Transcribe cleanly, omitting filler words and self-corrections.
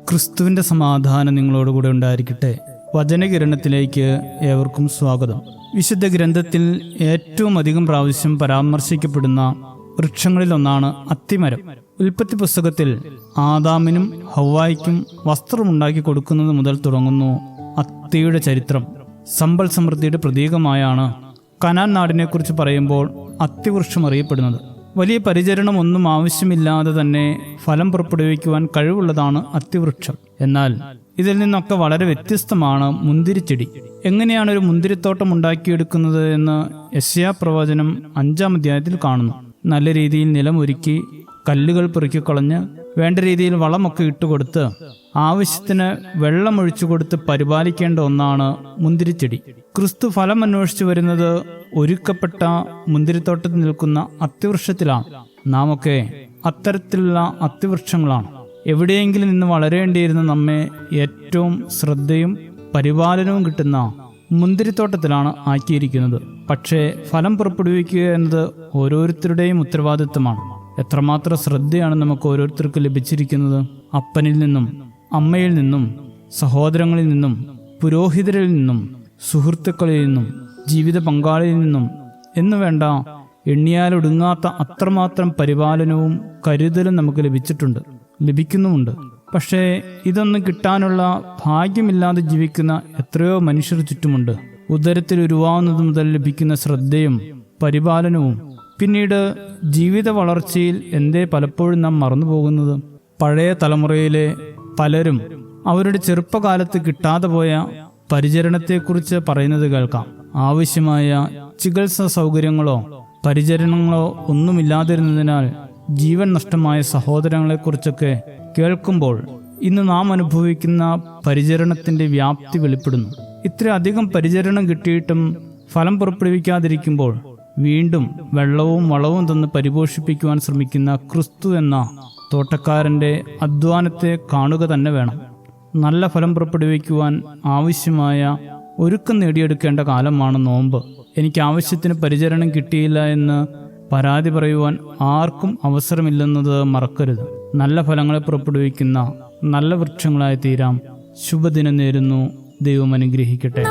ക്രിസ്തുവിൻ്റെ സമാധാനം നിങ്ങളോടുകൂടെ ഉണ്ടായിരിക്കട്ടെ. വചനകിരണത്തിലേക്ക് ഏവർക്കും സ്വാഗതം. വിശുദ്ധ ഗ്രന്ഥത്തിൽ ഏറ്റവും അധികം പ്രാവശ്യം പരാമർശിക്കപ്പെടുന്ന വൃക്ഷങ്ങളിലൊന്നാണ് അത്തിമരം. ഉൽപ്പത്തി പുസ്തകത്തിൽ ആദാമിനും ഹവ്വായ്ക്കും വസ്ത്രമുണ്ടാക്കി കൊടുക്കുന്നത് മുതൽ തുടങ്ങുന്നു അത്തിയുടെ ചരിത്രം. സമ്പൽ സമൃദ്ധിയുടെ പ്രതീകമായാണ് കനാൻ നാടിനെക്കുറിച്ച് പറയുമ്പോൾ അത്തിവൃക്ഷം അറിയപ്പെടുന്നത്. വലിയ പരിചരണം ഒന്നും ആവശ്യമില്ലാതെ തന്നെ ഫലം പുറപ്പെടുവിക്കുവാൻ കഴിവുള്ളതാണ് അത്തിവൃക്ഷം. എന്നാൽ ഇതിൽ നിന്നൊക്കെ വളരെ വ്യത്യസ്തമാണ് മുന്തിരിച്ചെടി. എങ്ങനെയാണ് ഒരു മുന്തിരിത്തോട്ടം ഉണ്ടാക്കിയെടുക്കുന്നത് എന്ന് യെശയ്യാ പ്രവചനം 5-ാം അധ്യായത്തിൽ കാണുന്നു. നല്ല രീതിയിൽ നിലമൊരുക്കി കല്ലുകൾ പെറുക്കിക്കളഞ്ഞ് വേണ്ട രീതിയിൽ വളമൊക്കെ ഇട്ടുകൊടുത്ത് ആവശ്യത്തിന് വെള്ളമൊഴിച്ചു കൊടുത്ത് പരിപാലിക്കേണ്ട ഒന്നാണ് മുന്തിരിച്ചെടി. ക്രിസ്തു ഫലം അന്വേഷിച്ചു വരുന്നത് ഒരുക്കപ്പെട്ട മുന്തിരിത്തോട്ടത്തിൽ നിൽക്കുന്ന അത്തിവൃക്ഷത്തിലാണ്. നാം ഒക്കെ അത്തരത്തിലുള്ള അത്തിവൃക്ഷങ്ങളാണ്. എവിടെയെങ്കിലും നിന്ന് വളരേണ്ടിയിരുന്ന നമ്മെ ഏറ്റവും ശ്രദ്ധയും പരിപാലനവും കിട്ടുന്ന മുന്തിരിത്തോട്ടത്തിലാണ് ആക്കിയിരിക്കുന്നത്. പക്ഷേ ഫലം പുറപ്പെടുവിക്കുക എന്നത് ഓരോരുത്തരുടെയും ഉത്തരവാദിത്വമാണ്. എത്രമാത്രം ശ്രദ്ധയാണ് നമുക്ക് ഓരോരുത്തർക്കും ലഭിച്ചിരിക്കുന്നത്. അപ്പനിൽ നിന്നും അമ്മയിൽ നിന്നും സഹോദരങ്ങളിൽ നിന്നും പുരോഹിതരിൽ നിന്നും സുഹൃത്തുക്കളിൽ നിന്നും ജീവിത പങ്കാളിയിൽ നിന്നും എന്നു വേണ്ട എണ്ണിയാലൊടുങ്ങാത്ത അത്രമാത്രം പരിപാലനവും കരുതലും നമുക്ക് ലഭിക്കുന്നുമുണ്ട്. പക്ഷേ ഇതൊന്നും കിട്ടാനുള്ള ഭാഗ്യമില്ലാതെ ജീവിക്കുന്ന എത്രയോ മനുഷ്യർ ചുറ്റുമുണ്ട്. ഉദരത്തിൽ ഉരുവാവുന്നത് മുതൽ ലഭിക്കുന്ന ശ്രദ്ധയും പരിപാലനവും പിന്നീട് ജീവിത വളർച്ചയിൽ എന്തേ പലപ്പോഴും നാം മറന്നുപോകുന്നത്? പഴയ തലമുറയിലെ പലരും അവരുടെ ചെറുപ്പകാലത്ത് കിട്ടാതെ പോയ പരിചരണത്തെക്കുറിച്ച് പറയുന്നത് കേൾക്കാം. ആവശ്യമായ ചികിത്സാ സൗകര്യങ്ങളോ പരിചരണങ്ങളോ ഒന്നുമില്ലാതിരുന്നതിനാൽ ജീവൻ നഷ്ടമായ സഹോദരങ്ങളെക്കുറിച്ചൊക്കെ കേൾക്കുമ്പോൾ ഇന്ന് നാം അനുഭവിക്കുന്ന പരിചരണത്തിന്റെ വ്യാപ്തി വെളിപ്പെടുന്നു. ഇത്രയധികം പരിചരണം കിട്ടിയിട്ടും ഫലം പുറപ്പെടുവിക്കാതിരിക്കുമ്പോൾ വീണ്ടും വെള്ളവും വളവും തന്ന് പരിപോഷിപ്പിക്കുവാൻ ശ്രമിക്കുന്ന ക്രിസ്തു എന്ന തോട്ടക്കാരൻ്റെ അധ്വാനത്തെ കാണുക തന്നെ വേണം. നല്ല ഫലം പുറപ്പെടുവിക്കുവാൻ ആവശ്യമായ ഒരുക്കം നേടിയെടുക്കേണ്ട കാലമാണ് നോമ്പ്. എനിക്ക് ആവശ്യത്തിന് പരിചരണം കിട്ടിയില്ല എന്ന് പരാതി പറയുവാൻ ആർക്കും അവസരമില്ലെന്നത് മറക്കരുത്. നല്ല ഫലങ്ങളെ പുറപ്പെടുവിക്കുന്ന നല്ല വൃക്ഷങ്ങളായി തീരാം. ശുഭദിനം നേരുന്നു. ദൈവം അനുഗ്രഹിക്കട്ടെ.